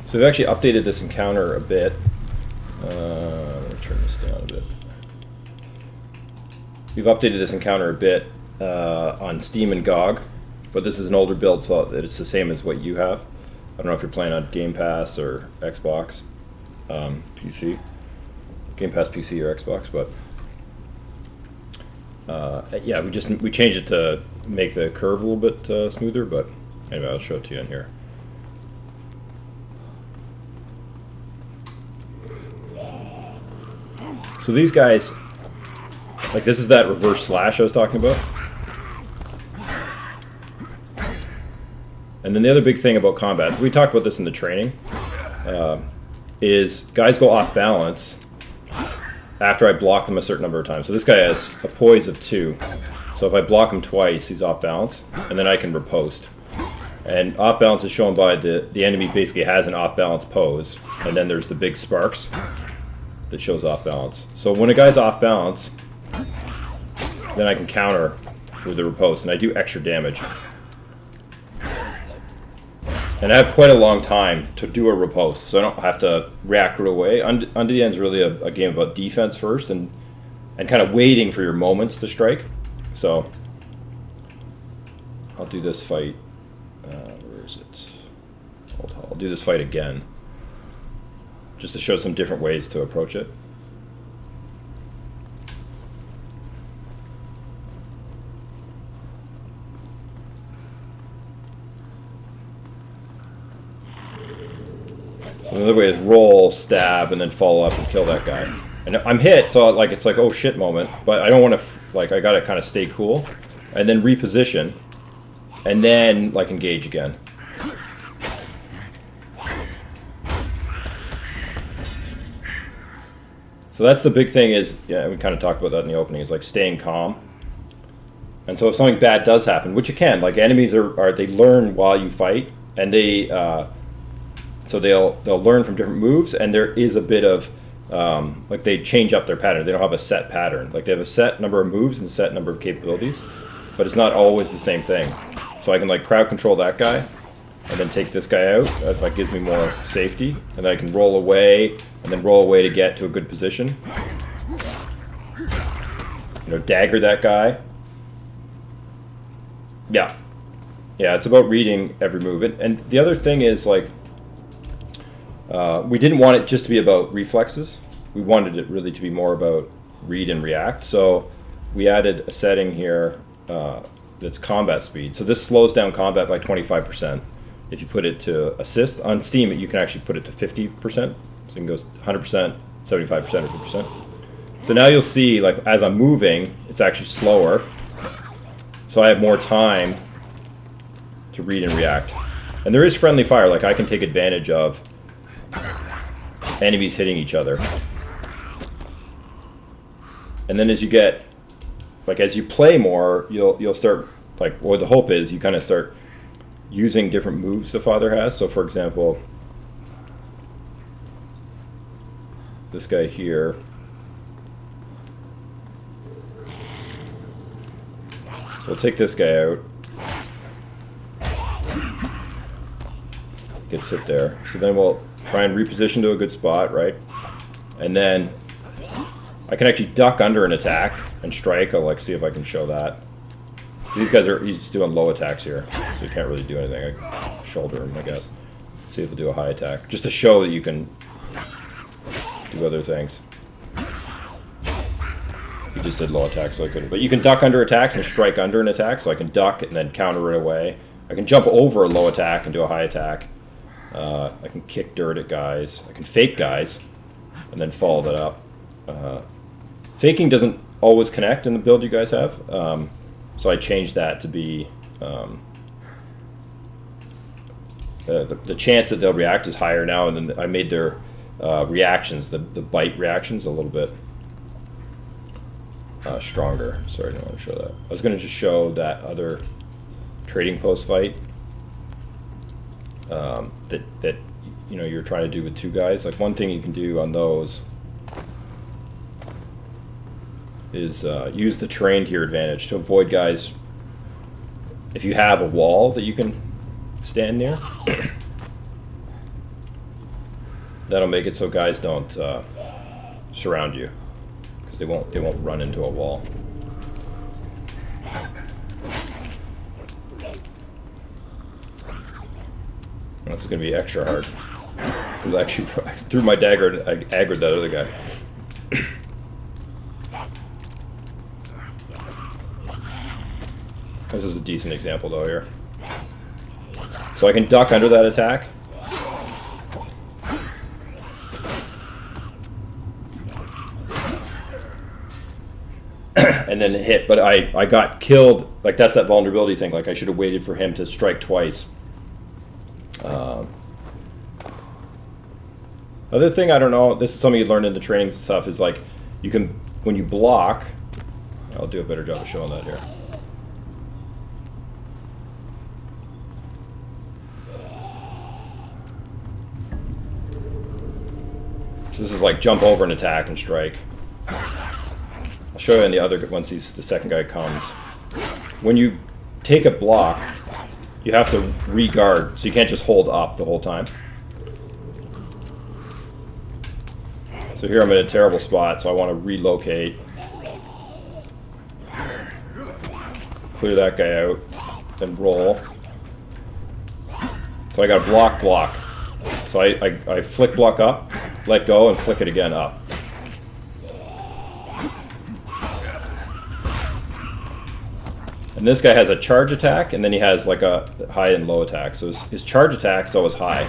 So we've actually updated this encounter a bit. I'm going to turn this down a bit. We've updated this encounter a bit on Steam and GOG, but this is an older build, so it's the same as what you have. I don't know if you're playing on Game Pass or Xbox, PC, Game Pass PC or Xbox, but yeah, we changed it to make the curve a little bit smoother. But anyway, I'll show it to you in here. So these guys, like this is that reverse slash I was talking about. And then the other big thing about combat, we talked about this in the training, is guys go off balance after I block them a certain number of times. So this guy has a poise of 2. So if I block him twice, he's off balance, and then I can riposte. And off balance is shown by the enemy basically has an off balance pose, and then there's the big sparks that shows off balance. So when a guy's off balance, then I can counter with the riposte, and I do extra damage. And I have quite a long time to do a riposte, so I don't have to react right away. Under the End is really a game about defense first, and kind of waiting for your moments to strike. So I'll do this fight. Where is it? I'll do this fight again, just to show some different ways to approach it. Another way is roll, stab, and then follow up and kill that guy. And I'm hit, so like it's like oh shit moment, but I don't want to like I gotta kind of stay cool, and then reposition, and then like engage again. So that's the big thing is, yeah, we kind of talked about that in the opening, is like staying calm. And so if something bad does happen, which it can, like enemies are they learn while you fight, and they so they'll learn from different moves, and there is a bit of like they change up their pattern. They don't have a set pattern. Like they have a set number of moves and a set number of capabilities, but it's not always the same thing. So I can like crowd control that guy, and then take this guy out. That like gives me more safety, and then I can roll away, and then roll away to get to a good position. You know, dagger that guy. Yeah, it's about reading every move. And the other thing is like, we didn't want it just to be about reflexes. We wanted it really to be more about read and react. So we added a setting here that's combat speed. So this slows down combat by 25%. If you put it to assist on Steam, you can actually put it to 50%. So you can go 100%, 75%, or 50%. So now you'll see, like as I'm moving, it's actually slower. So I have more time to read and react. And there is friendly fire. Like I can take advantage of enemies hitting each other. And then as you get, like as you play more, you'll start, like, or the hope is you kind of start using different moves the father has. So for example, this guy here, so we'll take this guy out, gets hit there. So then we'll try and reposition to a good spot, right? And then I can actually duck under an attack and strike. I'll like see if I can show that. So these guys he's doing low attacks here, so you can't really do anything. I shoulder him, I guess. See if he'll do a high attack, just to show that you can do other things. He just did low attacks, so I couldn't. But you can duck under attacks and strike under an attack, so I can duck and then counter it away. I can jump over a low attack and do a high attack. I can kick dirt at guys. I can fake guys and then follow that up. Faking doesn't always connect in the build you guys have, so I changed that to be the chance that they'll react is higher now, and then I made their reactions, the bite reactions, a little bit stronger. Sorry, I didn't want to show that. I was going to just show that other trading post fight that you know you're trying to do with two guys. Like one thing you can do on those is use the terrain to your advantage to avoid guys. If you have a wall that you can stand near, That'll make it so guys don't surround you, because they won't run into a wall. And this is going to be extra hard, because I actually threw my dagger and I aggroed that other guy. This is a decent example though here. So I can duck under that attack. And then hit, but I got killed. Like, that's that vulnerability thing. Like, I should have waited for him to strike twice. Other thing, I don't know, this is something you learn in the training stuff, is like, you can, when you block, I'll do a better job of showing that here. So this is like jump over an attack and strike. I'll show you in the other, once the second guy comes. When you take a block, you have to re-guard, so you can't just hold up the whole time. So here I'm in a terrible spot, so I want to relocate. Clear that guy out, then roll. So I got block. So I flick block up, let go, and flick it again up. And this guy has a charge attack, and then he has like a high and low attack. So his charge attack is always high.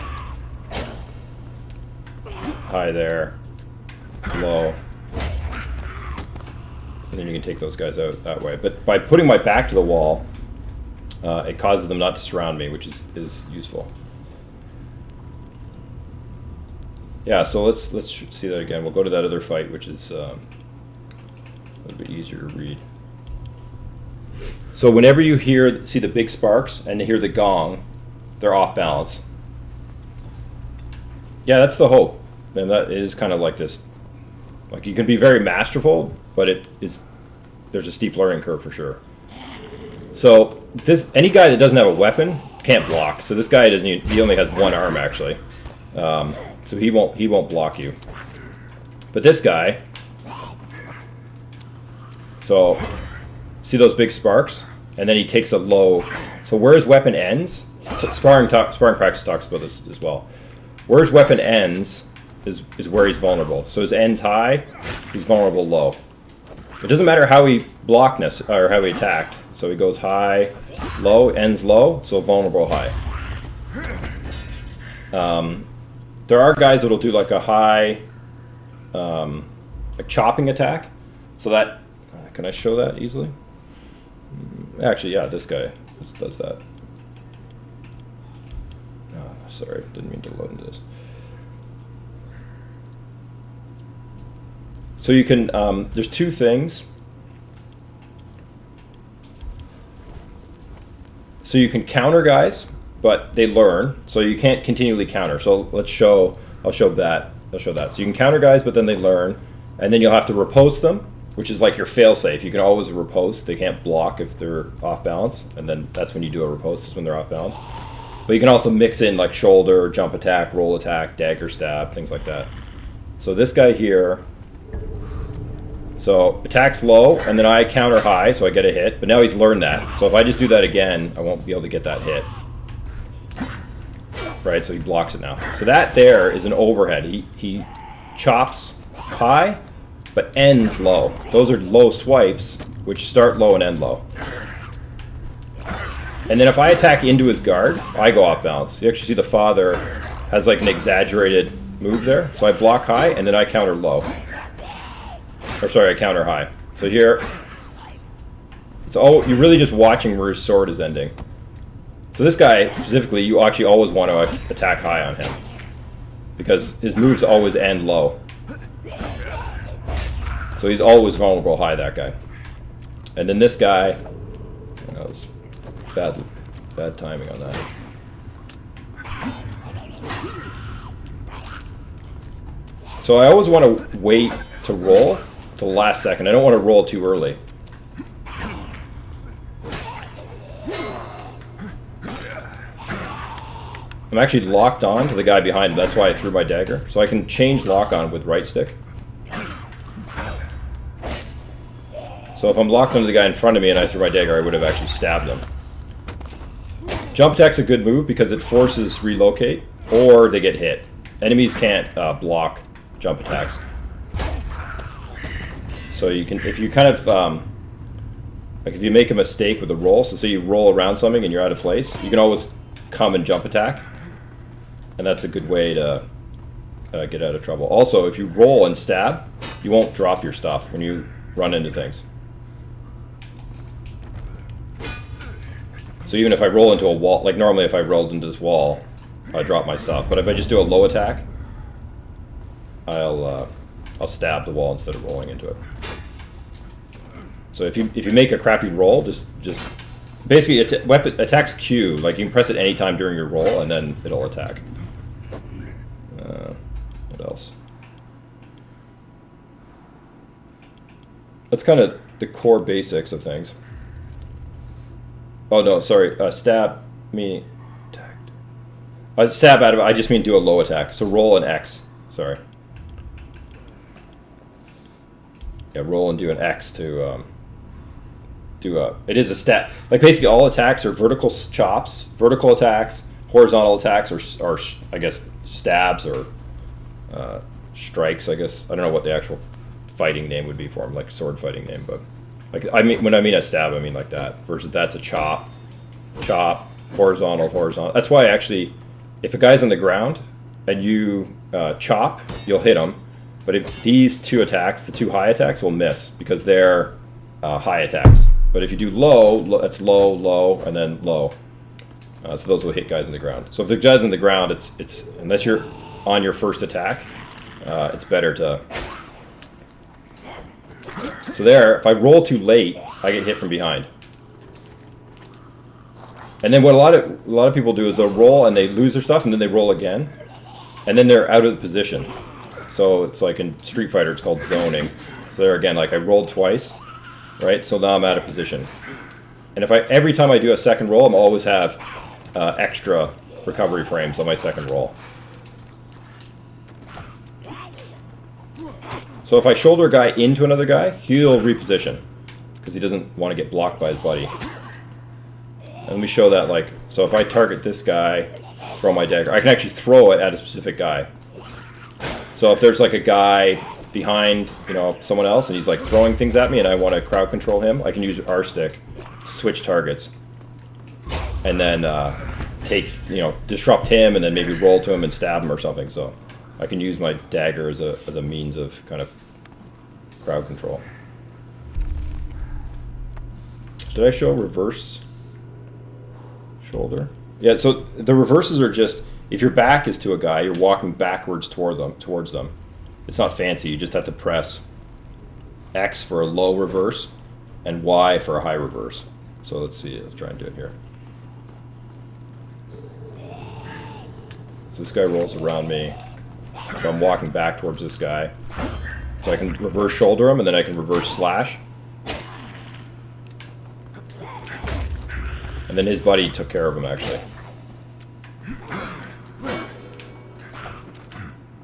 High there. Low. And then you can take those guys out that way. But by putting my back to the wall, it causes them not to surround me, which is useful. Yeah, so let's see that again. We'll go to that other fight, which is a little bit easier to read. So whenever you see the big sparks and hear the gong, they're off balance. Yeah, that's the hope. And that is kind of like this. Like, you can be very masterful, but there's a steep learning curve for sure. So any guy that doesn't have a weapon can't block. So this guy he only has one arm actually. So he won't block you. But this guy, so see those big sparks? And then he takes a low. So where his weapon ends, sparring practice talks about this as well. Where his weapon ends is where he's vulnerable. So his end's high, he's vulnerable low. It doesn't matter how he blocked or how he attacked. So he goes high, low, ends low, so vulnerable high. There are guys that'll do like a high, like chopping attack. So that, can I show that easily? Actually, yeah, this guy does that. Oh, sorry, didn't mean to load into this. So you can, there's two things. So you can counter guys, but they learn, so you can't continually counter. So I'll show that. So you can counter guys, but then they learn, and then you'll have to riposte them, which is like your fail-safe. You can always riposte. They can't block if they're off balance, and then that's when you do a riposte, is when they're off balance. But you can also mix in like shoulder, jump attack, roll attack, dagger stab, things like that. So this guy here, so attacks low, and then I counter high, so I get a hit. But now he's learned that. So if I just do that again, I won't be able to get that hit. Right, so he blocks it now. So that there is an overhead. He chops high, but ends low. Those are low swipes, which start low and end low. And then if I attack into his guard, I go off balance. You actually see the father has like an exaggerated move there. So I block high, and then I counter low. Or sorry, I counter high. So here, you're really just watching where his sword is ending. So this guy, specifically, you actually always want to attack high on him, because his moves always end low. So he's always vulnerable high, that guy. And then this guy, that was bad timing on that. So I always want to wait to roll till the last second. I don't want to roll too early. I'm actually locked on to the guy behind him. That's why I threw my dagger. So I can change lock on with right stick. So if I'm locked onto the guy in front of me and I threw my dagger, I would have actually stabbed him. Jump attack's a good move because it forces relocate, or they get hit. Enemies can't block jump attacks. So you can, if you kind of, like if you make a mistake with a roll, so say you roll around something and you're out of place, you can always come and jump attack. And that's a good way to get out of trouble. Also, if you roll and stab, you won't drop your stuff when you run into things. So even if I roll into a wall, like normally if I rolled into this wall, I drop my stuff. But if I just do a low attack, I'll stab the wall instead of rolling into it. So if you make a crappy roll, just basically weapon attacks Q. Like you can press it anytime during your roll, and then it'll attack. What else? That's kind of the core basics of things. Oh no, sorry. Stab meaning attacked. Stab out of it. I just mean do a low attack. So roll an X. Sorry. Yeah, roll and do an X to do a. It is a stab. Like basically all attacks are vertical chops, vertical attacks, horizontal attacks, or I guess stabs or strikes. I guess I don't know what the actual fighting name would be for them, like sword fighting name, but. Like when I mean a stab, I mean like that. Versus that's a chop, horizontal. That's why actually, if a guy's on the ground and you chop, you'll hit him. But if these two attacks, the two high attacks, will miss because they're high attacks. But if you do low, that's low, low, and then low. So those will hit guys on the ground. So if the guy's on the ground, it's unless you're on your first attack, it's better to. So there, if I roll too late, I get hit from behind. And then what a lot of people do is they'll roll and they lose their stuff, and then they roll again, and then they're out of the position. So it's like in Street Fighter, it's called zoning. So there again, like I rolled twice, right? So now I'm out of position. And if every time I do a second roll, I'm always have extra recovery frames on my second roll. So if I shoulder a guy into another guy, he'll reposition because he doesn't want to get blocked by his buddy. And let me show that, like, so if I target this guy, throw my dagger, I can actually throw it at a specific guy. So if there's like a guy behind, someone else and he's like throwing things at me and I want to crowd control him, I can use R stick to switch targets. And then disrupt him and then maybe roll to him and stab him or something. So I can use my dagger as a means of kind of crowd control. Did I show reverse shoulder? Yeah, so the reverses are just, if your back is to a guy, you're walking backwards towards them. It's not fancy, you just have to press X for a low reverse and Y for a high reverse. So let's see, let's try and do it here. So this guy rolls around me. So I'm walking back towards this guy. So I can reverse shoulder him, and then I can reverse slash. And then his buddy took care of him, actually.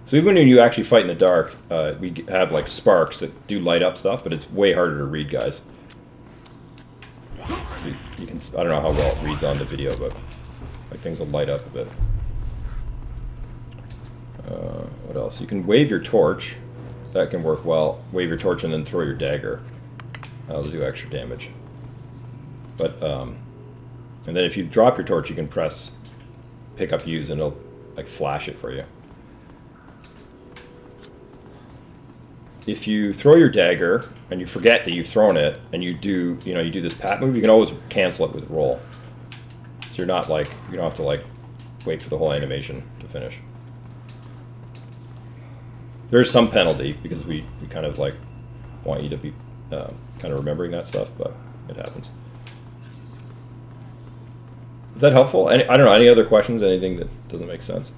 So even when you actually fight in the dark, we have like sparks that do light up stuff, but it's way harder to read, guys. So you can, I don't know how well it reads on the video, but like things will light up a bit. What else? You can wave your torch. That can work well. Wave your torch and then throw your dagger. That'll do extra damage. But and then if you drop your torch, you can press pick up use and it'll like flash it for you. If you throw your dagger and you forget that you've thrown it and you do this pat move, you can always cancel it with roll. So you're not like, you don't have to like wait for the whole animation to finish. There's some penalty because we kind of like want you to be kind of remembering that stuff, but it happens. Is that helpful? I don't know, any other questions? Anything that doesn't make sense?